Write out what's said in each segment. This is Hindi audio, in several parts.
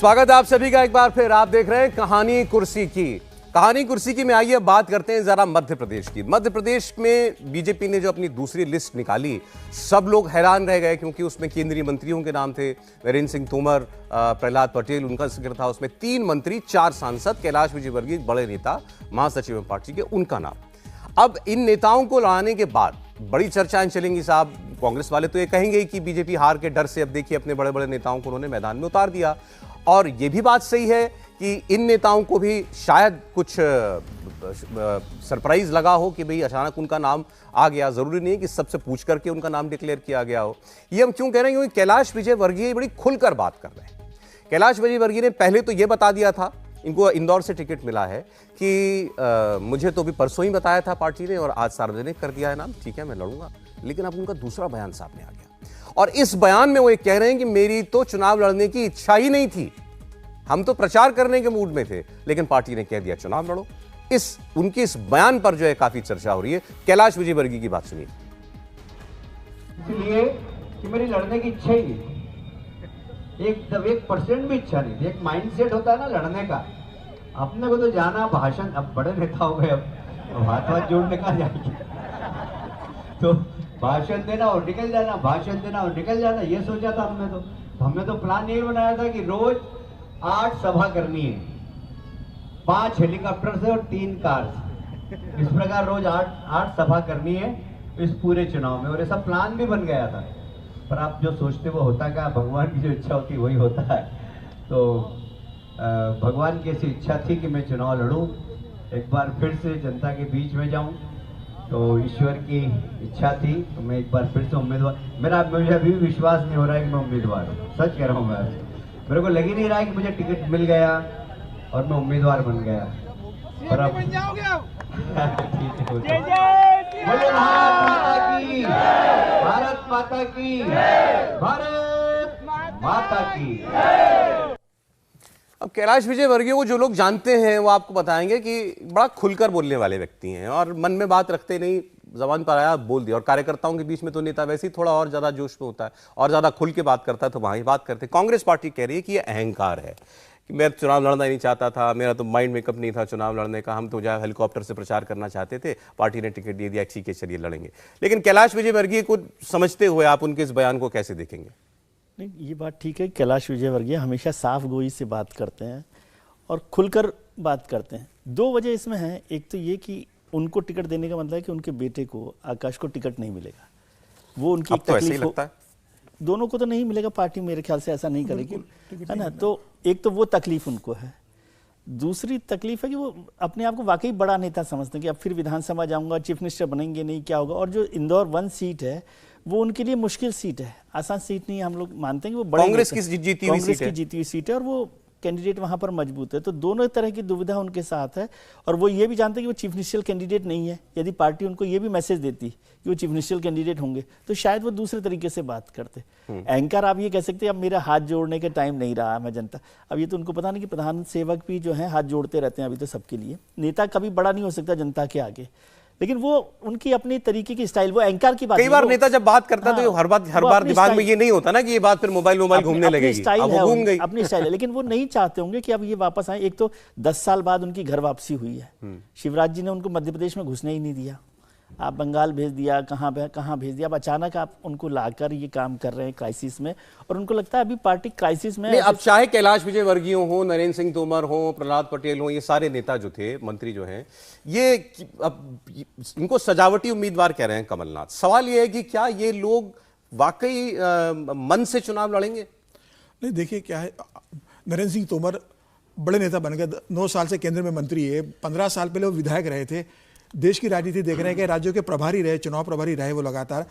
स्वागत है आप सभी का एक बार फिर। आप देख रहे हैं कहानी कुर्सी की। कहानी कुर्सी की में आइए बात करते हैं जरा मध्य प्रदेश की। मध्य प्रदेश में बीजेपी ने जो अपनी दूसरी लिस्ट निकाली, सब लोग हैरान रह गए क्योंकि उसमें केंद्रीय मंत्रियों के नाम थे। नरेंद्र सिंह तोमर, प्रहलाद पटेल उनका जिक्र था। उसमें 3 मंत्री, 4 सांसद, कैलाश विजयवर्गीय बड़े नेता, महासचिव पार्टी के, उनका नाम। अब इन नेताओं को लाने के बाद बड़ी चर्चाएं चलेंगी साहब। कांग्रेस वाले तो ये कहेंगे कि बीजेपी हार के डर से अब देखिए अपने बड़े बड़े नेताओं को उन्होंने मैदान में उतार दिया। और ये भी बात सही है कि इन नेताओं को भी शायद कुछ सरप्राइज लगा हो कि भाई अचानक उनका नाम आ गया। जरूरी नहीं है कि सबसे पूछ करके उनका नाम डिक्लेयर किया गया हो। ये हम क्यों कह रहे हैं? क्योंकि कैलाश विजयवर्गीय बड़ी खुलकर बात कर रहे हैं। कैलाश विजयवर्गीय ने पहले तो ये बता दिया था, इनको इंदौर से टिकट मिला है, कि मुझे तो भी परसों ही बताया था पार्टी ने और आज सार्वजनिक कर दिया है नाम, ठीक है मैं लड़ूंगा। लेकिन अब उनका दूसरा बयान सामने आ गया और इस बयान में वो ये कह रहे हैं कि मेरी तो चुनाव लड़ने की इच्छा ही नहीं थी, हम तो प्रचार करने के मूड में थे, लेकिन पार्टी ने कह दिया चुनाव लड़ो। उनके इस बयान पर जो है काफी चर्चा हो रही है। कैलाश विजयवर्गीय की बात सुनिए। इसलिए कि मेरी लड़ने की इच्छा ही नहीं थी, 1% भी इच्छा नहीं थी। एक माइंडसेट होता है ना लड़ने का। अपने को तो जाना भाषण, अब बड़े नेता हो गए, अब हाथ जोड़ने का जाएंगे तो भाषण देना और निकल जाना, भाषण देना और निकल जाना, ये सोचा था हमने तो प्लान यही बनाया था कि रोज 8 सभा करनी है, 5 हेलीकॉप्टर से और 3 कार से। इस प्रकार रोज 8 सभा करनी है इस पूरे चुनाव में, और ऐसा प्लान भी बन गया था। पर आप जो सोचते वो होता क्या, भगवान की जो इच्छा होती वही होता है। तो भगवान की ऐसी इच्छा थी कि मैं चुनाव लड़ूं, एक बार फिर से जनता के बीच में जाऊं। तो ईश्वर की इच्छा थी तो मैं एक बार फिर से उम्मीदवार, मुझे अभी भी विश्वास नहीं हो रहा है कि मैं उम्मीदवार हूँ। सच कह रहा हूँ मैं, मेरे को लग ही नहीं रहा है कि मुझे टिकट मिल गया और मैं उम्मीदवार बन गया। पर अब बोले भारत माता की, भारत माता की। अब कैलाश विजयवर्गीय को जो लोग जानते हैं वो आपको बताएंगे कि बड़ा खुलकर बोलने वाले व्यक्ति हैं और मन में बात रखते नहीं, जबान पर आया बोल दिया। और कार्यकर्ताओं के बीच में तो नेता वैसे ही थोड़ा और ज्यादा जोश में होता है और ज्यादा खुल के बात करता है, तो वहां ही बात करते हैं। कांग्रेस पार्टी कह रही है कि यह अहंकार है कि मैं चुनाव लड़ना ही नहीं चाहता था, मेरा तो माइंड मेकअप नहीं था चुनाव लड़ने का, हम तो जो हेलीकॉप्टर से प्रचार करना चाहते थे, पार्टी ने टिकट दे दिया, ठीक है चलिए लड़ेंगे। लेकिन कैलाश विजयवर्गीय को समझते हुए आप उनके इस बयान को कैसे देखेंगे? नहीं, ये बात ठीक है। कैलाश विजयवर्गीय हमेशा साफ गोई से बात करते हैं और खुलकर बात करते हैं। 2 वजह इसमें है। एक तो ये कि उनको टिकट देने का मतलब है कि उनके बेटे को, आकाश को, टिकट नहीं मिलेगा। वो उनकी एक तकलीफ हो, दोनों को तो नहीं मिलेगा, पार्टी मेरे ख्याल से ऐसा नहीं करेगी, है ना। तो एक तो वो तकलीफ उनको है। दूसरी तकलीफ है कि वो अपने आप को वाकई बड़ा नेता समझते हैं कि अब फिर विधानसभा जाऊंगा, चीफ मिनिस्टर बनेंगे नहीं, क्या होगा। और जो इंदौर 1 सीट है वो उनके लिए मुश्किल सीट है, आसान सीट नहीं है। हम लोग मानते हैं कि वो बड़े कांग्रेस की जीती हुई सीट है और वो कैंडिडेट वहां पर मजबूत है। तो दोनों तरह की दुविधा उनके साथ है। और वो ये भी जानते हैं कि वो चीफ मिनिस्टर कैंडिडेट नहीं है। यदि पार्टी उनको ये भी मैसेज देती कि वो चीफ मिनिस्टर कैंडिडेट होंगे तो शायद वो दूसरे तरीके से बात करते। एंकर आप ये कह सकते हैं अब मेरा हाथ जोड़ने के टाइम नहीं रहा मैं जनता, अब ये तो उनको पता नहीं कि प्रधान सेवक भी जो है हाथ जोड़ते रहते हैं अभी तो सबके लिए। नेता कभी बड़ा नहीं हो सकता जनता के आगे, लेकिन वो उनकी अपनी तरीके की स्टाइल, वो एंकर की बात। कई बार नेता जब बात करता है तो हर बार दिमाग में ये नहीं होता ना कि ये बात फिर मोबाइल घूमने लगेगी, अब वो घूम गई। अपनी स्टाइल है, लेकिन वो नहीं चाहते होंगे कि अब ये वापस आए। एक तो 10 साल बाद उनकी घर वापसी हुई है। शिवराज जी ने उनको मध्य प्रदेश में घुसने ही नहीं दिया, आप बंगाल भेज दिया, कहाँ भेज दिया। अब अचानक आप उनको लाकर ये काम कर रहे हैं क्राइसिस में, और उनको लगता है अभी पार्टी क्राइसिस में। अब चाहे कैलाश विजयवर्गीय हो, नरेंद्र सिंह तोमर हो, प्रहलाद पटेल हो, ये सारे नेता जो थे, मंत्री जो हैं, ये अब इनको सजावटी उम्मीदवार कह रहे हैं कमलनाथ। सवाल ये है कि क्या ये लोग वाकई मन से चुनाव लड़ेंगे? नहीं, देखिए क्या है, नरेंद्र सिंह तोमर बड़े नेता बन गए, 9 साल से केंद्र में मंत्री है, 15 साल पहले वो विधायक रहे थे, देश की राजनीति देख रहे हैं कि राज्यों के प्रभारी रहे, चुनाव प्रभारी रहे वो लगातार।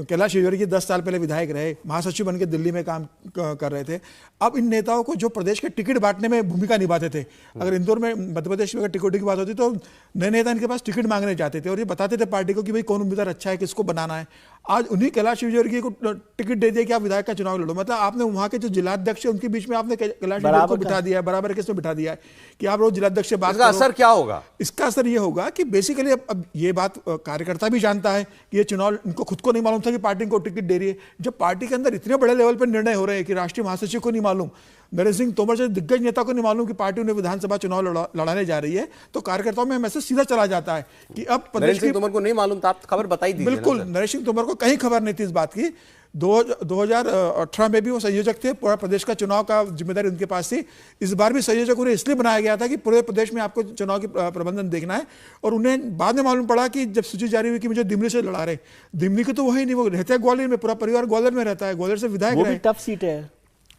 कैलाश विजयवर्गीय 10 साल पहले विधायक रहे, महासचिव बनकर दिल्ली में काम कर रहे थे। अब इन नेताओं को जो प्रदेश के टिकट बांटने में भूमिका निभाते थे, अगर इंदौर में मध्य प्रदेश में अगर टिकट की बात होती तो नए नेता इनके पास टिकट मांगने जाते थे और ये बताते थे पार्टी को कि भाई कौन उम्मीदवार अच्छा है, किसको बनाना है। आज उन्हीं कैलाश विजयवर्गीय को टिकट दे दिया कि आप विधायक का चुनाव लड़ो। मतलब आपने वहाँ के जो जिलाध्यक्ष है उनके बीच में आपने कैलाश विजयवर्गीय को बिठा दिया है, बराबर किसमें बिठा दिया है कि आप रोज जिलाध्यक्ष से बात। इसका असर क्या होगा? इसका असर ये होगा कि बेसिकली अब ये बात कार्यकर्ता भी जानता है कि ये चुनाव इनको खुद को नहीं मालूम था कि पार्टी को टिकट दे रही है। जब पार्टी के अंदर इतने बड़े लेवल पर निर्णय हो रहे हैं कि राष्ट्रीय महासचिव को नहीं मालूम, नरेंद्र सिंह तोमर जैसे दिग्गज नेता को नहीं मालूम कि पार्टी उन्हें विधानसभा चुनाव लड़ाने जा रही है, तो कार्यकर्ताओं में मैसेज सीधा चला जाता है कि अब नरेंद्र प्रदेश सिंह तोमर को नहीं मालूम था, आप खबर बताई दीजिए। बिल्कुल, नरेंद्र सिंह तोमर को कहीं खबर नहीं थी इस बात की। 2018 में भी वो संयोजक थे, पूरा प्रदेश का चुनाव का जिम्मेदारी उनके पास थी। इस बार भी संयोजक उन्हें इसलिए बनाया गया था कि पूरे प्रदेश में आपको चुनाव की प्रबंधन देखना है। और उन्हें बाद में मालूम पड़ा कि जब सूची जारी हुई कि मुझे दिमनी से लड़ा रहे, दिमनी की तो वही नहीं, वो रहते हैं ग्वालियर में, पूरा परिवार ग्वालियर में रहता है, ग्वालियर से विधायक वो रहे। भी टफ सीट है।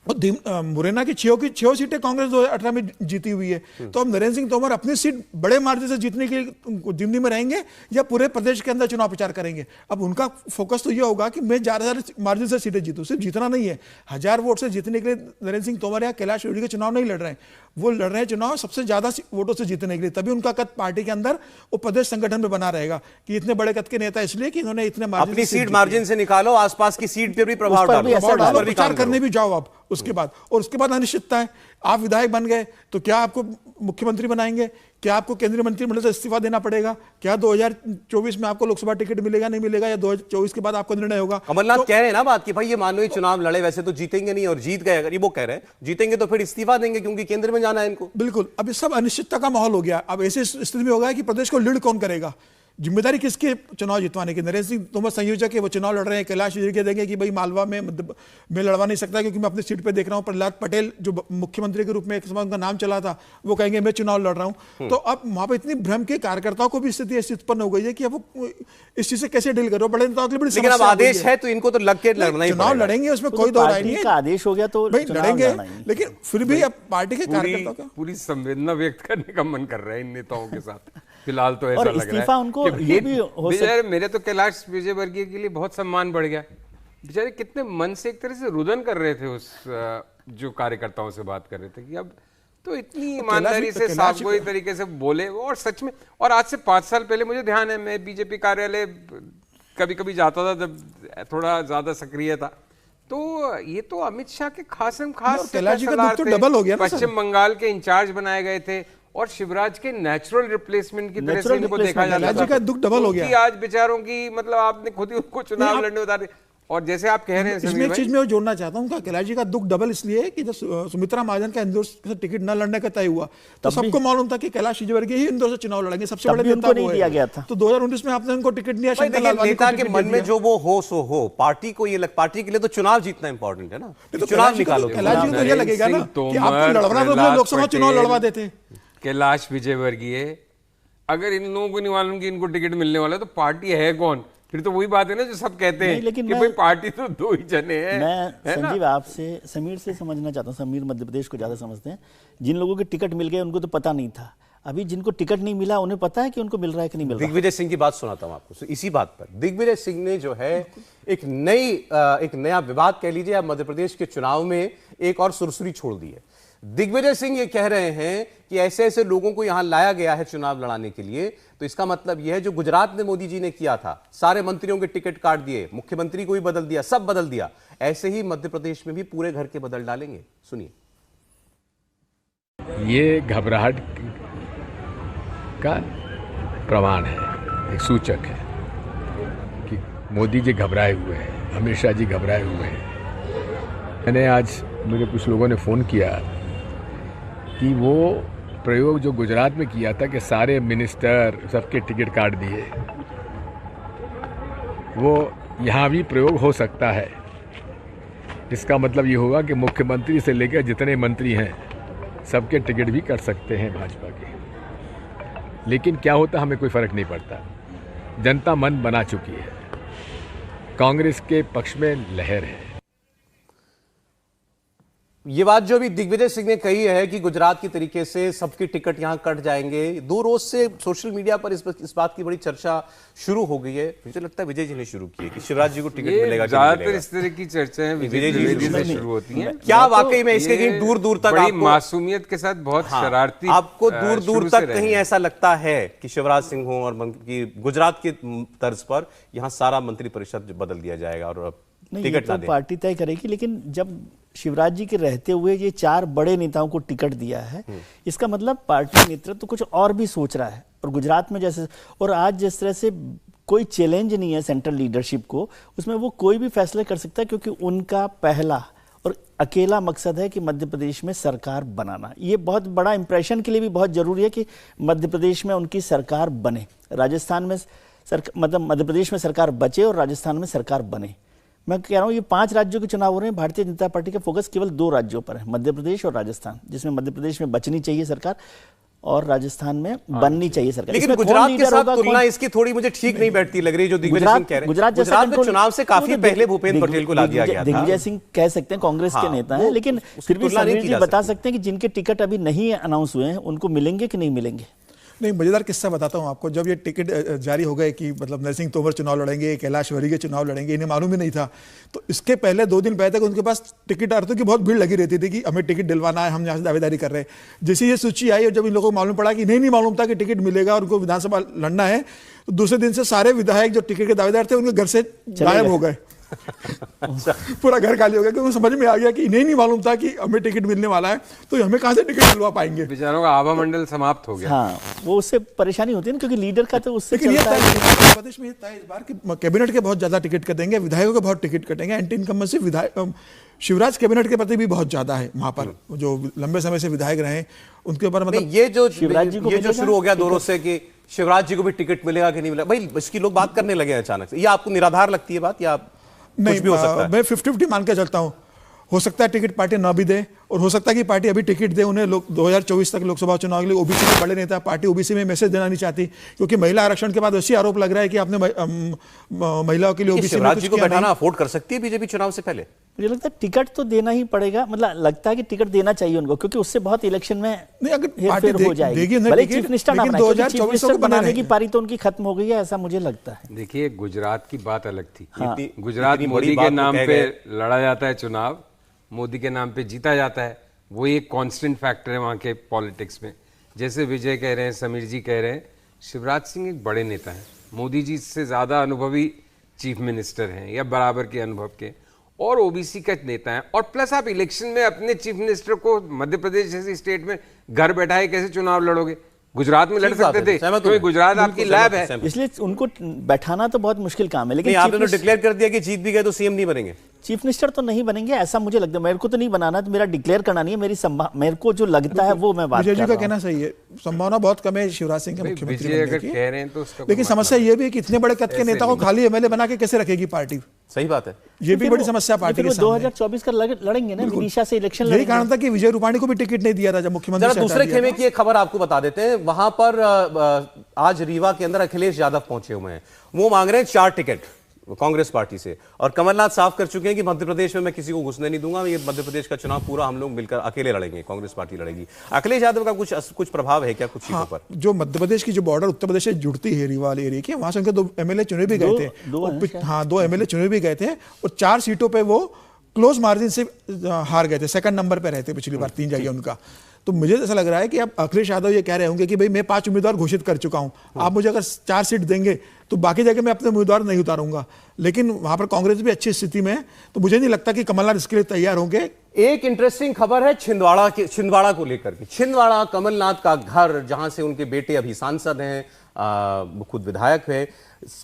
और मुरैना की 6 सीटें कांग्रेस 2018 में जीती हुई है। तो अब नरेंद्र सिंह तोमर अपनी सीट बड़े मार्जिन से जीतने के लिए दिमनी में रहेंगे या पूरे प्रदेश के अंदर चुनाव प्रचार करेंगे। अब उनका फोकस तो ये होगा कि मैं ज्यादा मार्जिन से सीटें जीतूं। सिर्फ जीतना नहीं है, 1000 वोट से जीतने के लिए नरेंद्र सिंह तोमर या कैलाश विजयवर्गीय के चुनाव नहीं लड़ रहे हैं, वो लड़ रहे हैं चुनाव सबसे ज्यादा वोटों से जीतने के लिए। तभी उनका कद पार्टी के अंदर वो प्रदेश संगठन में बना रहेगा कि इतने बड़े कद के नेता इसलिए कि इन्होंने इतने मार्जिन अपनी सीट मार्जिन से निकालो, आसपास की सीट पे भी प्रभाव उस पर भी असर डालो, प्रचार करने भी जाओ आप उसके बाद। और उसके बाद अनिश्चितता है, आप विधायक बन गए तो क्या आपको मुख्यमंत्री बनाएंगे, क्या आपको केंद्रीय मंत्रिमंडल से इस्तीफा देना पड़ेगा, क्या 2024 में आपको लोकसभा टिकट मिलेगा नहीं मिलेगा, या 2024 के बाद आपका निर्णय होगा। कमलनाथ कह रहे हैं ना बात कि भाई ये मान लो ये चुनाव लड़े वैसे तो जीतेंगे नहीं, और जीत गए अगर, ये वो कह रहे हैं जीतेंगे तो फिर इस्तीफा देंगे क्योंकि केंद्र में जाना है इनको। बिल्कुल, अब ये सब अनिश्चितता का माहौल हो गया। अब ऐसी स्थिति में होगा कि प्रदेश को लीड कौन करेगा, जिम्मेदारी किसकी चुनाव जितवाने की। नरेंद्र सिंह तोमर संयोजक है, वो चुनाव लड़ रहे हैं, कैलाश विजयवर्गीय देंगे कि भाई मालवा में मैं लड़वा नहीं सकता क्योंकि मैं अपनी सीट पे देख रहा हूं। प्रहलाद पटेल जो मुख्यमंत्री के रूप में एक समय उनका नाम चला था, वो कहेंगे मैं चुनाव लड़ रहा हूं। तो अब वहां पर इतनी भ्रम के कार्यकर्ताओं को भी स्थिति ऐसी उत्पन्न हो गई है कि अब वो इस चीज से कैसे डील करो। बड़े नेताओं के लिए बड़ी लेकिन अब समस्या हो गई आदेश है तो इनको तो लग के लड़ना ही चुनाव पड़ेगा। लड़ेंगे, उसमें तो कोई दो राय पार्टी नहीं है, का आदेश हो गया तो भाई चुनाव लड़ेंगे। लड़ना ही। लेकिन फिर भी अब पार्टी के कार्यकर्ताओं का पूरी संवेदना व्यक्त करने का मन कर रहा है इन नेताओं के साथ फिलहाल तो ऐसा और लग रहा इस्तीफा है उनको कि ये भी हो बेचारे, मेरे तो कैलाश विजयवर्गीय के लिए बहुत सम्मान बढ़ गया। बेचारे कितने मन से एक तरह से रुदन कर रहे थे उस जो कार्यकर्ताओं से बात कर रहे थे कि अब तो इतनी ईमानदारी से साफगोई तरीके से बोले। और सच में, और आज से 5 साल पहले मुझे ध्यान है, मैं बीजेपी कार्यालय कभी कभी जाता था जब थोड़ा ज्यादा सक्रिय था, तो ये तो अमित शाह के खासम खास कैलाश जी का दुख तो डबल हो गया ना सर। पश्चिम बंगाल के इंचार्ज बनाए गए थे और शिवराज के नेचुरल रिप्लेसमेंट की तरह से इनको देखा जाता कैलाश जी का दुख डबल हो गया। आज बेचारों की, मतलब आपने खुद ही उनको चुनाव लड़ने उतारे। और जैसे आप कह रहे हैं इसमें एक चीज मैं जोड़ना चाहता हूँ, कैलाश जी का दुख डबल इसलिए है कि जब सुमित्रा महाजन का इंदौर से टिकट न लड़ने का तय हुआ तो सबको मालूम था कि कैलाश विजयवर्गीय ही इंदौर से चुनाव लड़ेंगे, सबसे बड़े नेता वो नहीं दिया गया था। तो 2019 में आपने उनको टिकट दिया। नेता के मन में जो वो हो सो हो, पार्टी को ये पार्टी के लिए तो चुनाव जीतना इंपॉर्टेंट है ना, चुनाव निकालो। कैलाश जी को तो ये लगेगा ना कि आपको लड़वाना तो लोकसभा चुनाव लड़वा देते। कैलाश विजयवर्गीय, अगर इन लोगों को नहीं मालूम कि इनको टिकट मिलने वाला है तो पार्टी है कौन? फिर तो वही बात है ना जो सब कहते हैं लेकिन कि भाई पार्टी तो 2 ही जने हैं। मैं संजीव आपसे, समीर से समझना चाहता हूँ। समीर मध्य प्रदेश को ज्यादा समझते हैं। जिन लोगों के टिकट मिल गए उनको तो पता नहीं था, अभी जिनको टिकट नहीं मिला उन्हें पता है कि उनको मिल रहा है कि नहीं मिल रहा। दिग्विजय सिंह की बात सुनाता हूं आपको। इसी बात पर दिग्विजय सिंह ने जो है एक नया विवाद कह लीजिए आप मध्य प्रदेश के चुनाव में एक और सुरसुरी छोड़ दी है। दिग्विजय सिंह ये कह रहे हैं कि ऐसे ऐसे लोगों को यहां लाया गया है चुनाव लड़ाने के लिए, तो इसका मतलब यह है जो गुजरात में मोदी जी ने किया था, सारे मंत्रियों के टिकट काट दिए, मुख्यमंत्री को भी बदल दिया, सब बदल दिया, ऐसे ही मध्य प्रदेश में भी पूरे घर के बदल डालेंगे। सुनिए। ये घबराहट का प्रमाण है, एक सूचक है कि मोदी जी घबराए हुए हैं, अमित शाह जी घबराए हुए हैं। मैंने आज, मुझे कुछ लोगों ने फ़ोन किया कि वो प्रयोग जो गुजरात में किया था कि सारे मिनिस्टर सबके टिकट काट दिए, वो यहाँ भी प्रयोग हो सकता है। इसका मतलब ये होगा कि मुख्यमंत्री से लेकर जितने मंत्री हैं सबके टिकट भी कट सकते हैं भाजपा के। लेकिन क्या होता हमें कोई फर्क नहीं पड़ता, जनता मन बना चुकी है, कांग्रेस के पक्ष में लहर है। ये बात जो अभी दिग्विजय सिंह ने कही है कि गुजरात की तरीके से सबकी टिकट यहां कट जाएंगे, 2 रोज से सोशल मीडिया पर इस बात की बड़ी चर्चा शुरू हो गई है। मुझे लगता है विजय जी ने शुरू की है कि शिवराज जी को टिकट मिलेगा। ज्यादातर इस तरह की चर्चाएं विजय जी से शुरू होती हैं। क्या वाकई में इसके कहीं दूर दूर तक बड़ी मासूमियत के साथ बहुत शरारती, आपको दूर दूर तक कहीं ऐसा लगता है कि शिवराज सिंह हो और गुजरात के तर्ज पर यहां सारा मंत्रिपरिषद बदल दिया जाएगा और टिकट ना दे? पार्टी तय करेगी, लेकिन जब शिवराज जी के रहते हुए ये 4 बड़े नेताओं को टिकट दिया है, इसका मतलब पार्टी नेतृत्व तो कुछ और भी सोच रहा है। और गुजरात में जैसे, और आज जिस तरह से कोई चैलेंज नहीं है सेंट्रल लीडरशिप को, उसमें वो कोई भी फैसले कर सकता है क्योंकि उनका पहला और अकेला मकसद है कि मध्य प्रदेश में सरकार बनाना। ये बहुत बड़ा इंप्रेशन के लिए भी बहुत जरूरी है कि मध्य प्रदेश में उनकी सरकार बने, राजस्थान में मतलब मध्य प्रदेश में सरकार बचे और राजस्थान में सरकार बने। मैं कह रहा हूँ ये 5 राज्यों के चुनाव हो रहे हैं, भारतीय जनता पार्टी का फोकस केवल 2 राज्यों पर है, मध्य प्रदेश और राजस्थान, जिसमें मध्य प्रदेश में बचनी चाहिए सरकार और राजस्थान में बननी चाहिए सरकार। लेकिन गुजरात के साथ तुलना इसकी थोड़ी मुझे ठीक नहीं बैठती लग रही, जो दिग्विजय सिंह कह रहे हैं। गुजरात में चुनाव से काफी पहले भूपेंद्र पटेल को ला दिया गया था। दिग्विजय सिंह कह सकते हैं कांग्रेस के नेता हैं, लेकिन फिर भी समीर जी बता सकते हैं कि जिनके टिकट अभी नहीं अनाउंस हुए हैं उनको मिलेंगे कि नहीं मिलेंगे? नहीं, मजेदार किस्सा बताता हूँ आपको। जब ये टिकट जारी हो गए कि मतलब नरसिंह तोमर चुनाव लड़ेंगे, कैलाश वर्गीय चुनाव लड़ेंगे, इन्हें मालूम ही नहीं था। तो इसके पहले 2 दिन पहले तक उनके पास टिकट अर्थियों की बहुत भीड़ लगी रहती थी कि हमें टिकट दिलवाना है, हम यहाँ से दावेदारी कर रहे हैं। जैसे ये सूची आई और जब इन लोगों को मालूम पड़ा कि नहीं मालूम था कि टिकट मिलेगा और उनको विधानसभा लड़ना है, तो दूसरे दिन से सारे विधायक जो टिकट के दावेदार थे उनके घर से गायब हो गए। पूरा घर खाली हो गया, क्योंकि समझ में आ गया कि इन्हें नहीं मालूम था कि हमें टिकट मिलने वाला है, तो हमें कहां से टिकट दिलवा पाएंगे। बेचारों का आभा मंडल समाप्त हो गया। हाँ, वो उससे परेशानी होती है ना, क्योंकि लीडर का तो उससे चलता है। प्रदेश में इस बार कि कैबिनेट के बहुत ज्यादा टिकट कटेंगे, विधायकों के बहुत टिकट कटेंगे। एंटी इनकम्बेंसी विधायक शिवराज कैबिनेट के प्रति भी बहुत ज्यादा है वहां पर, जो लंबे समय से विधायक रहे उनके ऊपर मतलब ये जो शुरू हो गया दौरों से कि शिवराज जी को भी टिकट मिलेगा कि नहीं मिलेगा, भाई इसकी लोग बात करने लगे अचानक से। ये आपको निराधार लगती है बात या नहीं? भी हो सकता है। मैं 50-50 मान के चलता हूं। हो सकता है टिकट पार्टी ना भी दे और हो सकता है कि पार्टी अभी टिकट दे उन्हें। लोग 2024 तक लोकसभा चुनाव के लिए ओबीसी के बड़े नेता पार्टी ओबीसी में मैसेज देना नहीं चाहती, क्योंकि महिला आरक्षण के बाद ऐसी आरोप लग रहा है कि आपने महिलाओं के लिए ओबीसी में कुछ को बैठाना अफोर्ड कर सकती है बीजेपी चुनाव से पहले। मुझे लगता है टिकट तो देना ही पड़ेगा, मतलब लगता है कि टिकट देना चाहिए उनको, क्योंकि उससे बहुत इलेक्शन में नहीं, अगर पार्टी हो जाएगी। भले चीफ मिनिस्टर ना बनाए, क्योंकि चीफ मिनिस्टर बनाने की पारी तो उनकी खत्म हो गई है, ऐसा मुझे लगता है। देखिए, गुजरात की बात अलग थी। गुजरात मोदी के नाम पे लड़ा जाता है चुनाव, मोदी के नाम पे जीता जाता है, वो एक कांस्टेंट फैक्टर है वहाँ के पॉलिटिक्स में। जैसे विजय कह रहे हैं, समीर जी कह रहे हैं, शिवराज सिंह एक बड़े नेता हैं, मोदी जी से ज़्यादा अनुभवी चीफ मिनिस्टर हैं या बराबर के अनुभव के, और ओबीसी का नेता है। और प्लस आप इलेक्शन में अपने चीफ मिनिस्टर को मध्य प्रदेश जैसी स्टेट में घर बैठाए कैसे चुनाव लड़ोगे? गुजरात में लड़ सकते थे, क्योंकि गुजरात आपकी लैब है, इसलिए उनको बैठाना तो बहुत मुश्किल काम है। लेकिन आपने तो डिक्लेयर कर दिया कि जीत भी गए तो सीएम नहीं बनेंगे, चीफ मिनिस्टर तो नहीं बनेंगे, ऐसा मुझे लगता है। मेरे को तो नहीं बनाना, तो मेरा डिक्लेयर करना नहीं है, मेरे को जो लगता है वो मैं बात कर रहा हूं। विजय जी का कहना सही है, संभावना बहुत कम है शिवराज सिंह के मुख्यमंत्री अगर कह रहे हैं तो उसका, लेकिन समस्या ये भी है कि इतने बड़े कद के नेता को खाली एमएलए बना के कैसे रखेगी पार्टी? सही बात है, ये भी बड़ी समस्या पार्टी के सामने। 2024 का लड़ेंगे ना, विदिशा से इलेक्शन। यही कारण था कि विजय रूपाणी को भी टिकट नहीं दिया था जब मुख्यमंत्री। दूसरे खेमे की एक खबर आपको बता देते हैं, वहां पर आज रीवा के अंदर अखिलेश यादव पहुंचे हुए हैं, वो मांग रहे हैं 4 टिकट कांग्रेस पार्टी से, और कमलनाथ साफ कर चुके हैं कि मध्य प्रदेश में मैं किसी को घुसने नहीं दूंगा, ये मध्य प्रदेश का चुनाव पूरा हम लोग मिलकर अकेले लड़ेंगे, कांग्रेस पार्टी लड़ेगी। अखिलेश यादव का कुछ प्रभाव है क्या कुछ चीजों पर? जो मध्य प्रदेश की जो बॉर्डर उत्तर प्रदेश से जुड़ती है रीवा वाले एरिया की, वहां से उनके 2 एमएलए चुने भी गए थे। 2 एमएलए चुने भी गए थे और 4 सीटों पर वो क्लोज मार्जिन से हार गए थे, 2nd नंबर पर रहते पिछली बार 3 जगह उनका। तो मुझे ऐसा लग रहा है कि अब अखिलेश यादव ये कह रहे होंगे कि भाई मैं 5 उम्मीदवार घोषित कर चुका हूं, आप मुझे अगर 4 सीट देंगे तो बाकी जगह मैं अपने उम्मीदवार नहीं उतारूंगा। लेकिन वहां पर कांग्रेस भी अच्छी स्थिति में है, तो मुझे नहीं लगता कि कमलनाथ इसके लिए तैयार होंगे। एक इंटरेस्टिंग खबर है छिंदवाड़ा को लेकर के। छिंदवाड़ा कमलनाथ का घर, जहां से उनके बेटे अभी सांसद हैं, खुद विधायक है।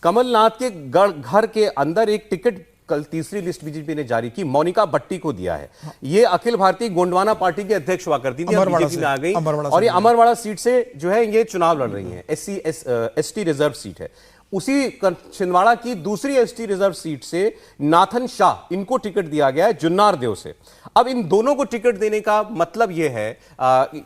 कमलनाथ के घर के अंदर एक टिकट कल तीसरी लिस्ट बीजेपी ने जारी की, मोनिका भट्टी को दिया है। ये अखिल भारतीय गोंडवाना पार्टी की अध्यक्ष हुआ करती थी, बीजेपी में आ गई और ये अमरवाड़ा सीट से जो है ये चुनाव लड़ रही हैं। एसटी रिजर्व सीट है। उसी छिंदवाड़ा की दूसरी एसटी रिजर्व सीट से नाथन शाह, इनको टिकट दिया गया है जुन्नार देव से। अब इन दोनों को टिकट देने का मतलब ये है,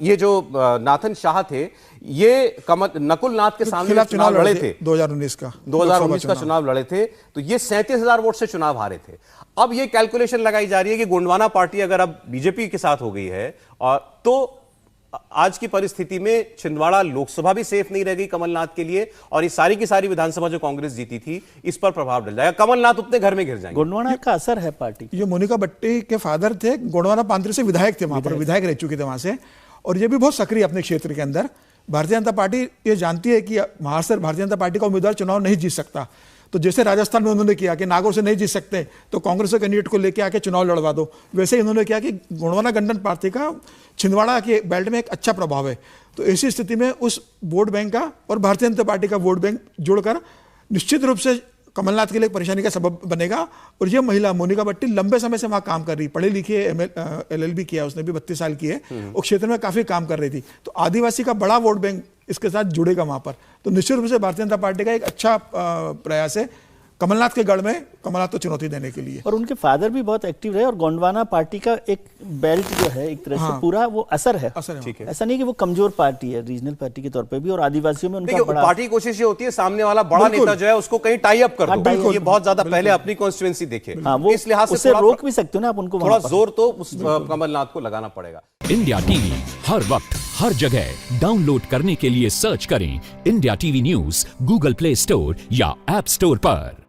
ये जो नाथन शाह थे ये नकुल नाथ के सामने चुनाव लड़े थे 2019 का चुनाव लड़े थे, तो ये 37,000 वोट से चुनाव हारे थे। अब ये कैलकुलेशन लगाई जा रही है कि गोंडवाना पार्टी अगर अब बीजेपी के साथ हो गई है और तो आज की परिस्थिति में छिंदवाड़ा लोकसभा भी सेफ नहीं रह गई कमलनाथ के लिए, और ये सारी की सारी विधानसभा जो कांग्रेस जीती थी इस पर प्रभाव डल जाएगा। कमलनाथ अपने घर में घिर जाएंगे। गोंडवाना का असर है पार्टी। ये मोनिका भट्टी के फादर थे, गोंडवाना पांत्री से विधायक थे, वहां पर विधायक रह चुके थे वहां से, और ये भी बहुत सक्रिय अपने क्षेत्र के अंदर। भारतीय जनता पार्टी ये जानती है कि महाराष्ट्र भारतीय जनता पार्टी का उम्मीदवार चुनाव नहीं जीत सकता, तो जैसे राजस्थान में उन्होंने किया कि नागौर से नहीं जीत सकते तो कांग्रेस के कैंडिडेट को लेकर आके चुनाव लड़वा दो, वैसे ही उन्होंने किया कि गोंडवाना गठबंधन पार्टी का छिंदवाड़ा के बेल्ट में एक अच्छा प्रभाव है। तो ऐसी स्थिति में उस वोट बैंक का और भारतीय जनता पार्टी का वोट बैंक जोड़कर निश्चित रूप से कमलनाथ के लिए एक परेशानी का सबब बनेगा। और ये महिला मोनिका भट्टी लंबे समय से वहां काम कर रही, पढ़ी लिखी है, LLB किया उसने भी, 32 साल की है, वो क्षेत्र में काफी काम कर रही थी। तो आदिवासी का बड़ा वोट बैंक इसके साथ जुड़ेगा वहां पर। तो निश्चित रूप से भारतीय जनता पार्टी का एक अच्छा प्रयास है कमलनाथ के गढ़ में कमलनाथ को चुनौती देने के लिए। और उनके फादर भी बहुत एक्टिव रहे और गोंडवाना पार्टी का एक बेल्ट जो है एक तरह से पूरा वो असर है। ठीक है। ऐसा नहीं कि वो कमजोर पार्टी है, रीजनल पार्टी के तौर पे भी, और आदिवासियों में उनका बड़ा पार्टी की कोशिश ये होती है सामने वाला बड़ा नेता जो है उसको कहीं टाई अप कर दो, ये बहुत ज्यादा पहले अपनी कॉन्स्टिट्यूएंसी देखे। वो इस लिहाज से उससे रोक भी सकते हो ना आप उनको, थोड़ा जोर तो उस कमलनाथ को लगाना पड़ेगा। इंडिया टीवी हर वक्त हर जगह डाउनलोड करने के लिए सर्च करें India TV news Google play store या ऐप स्टोर पर।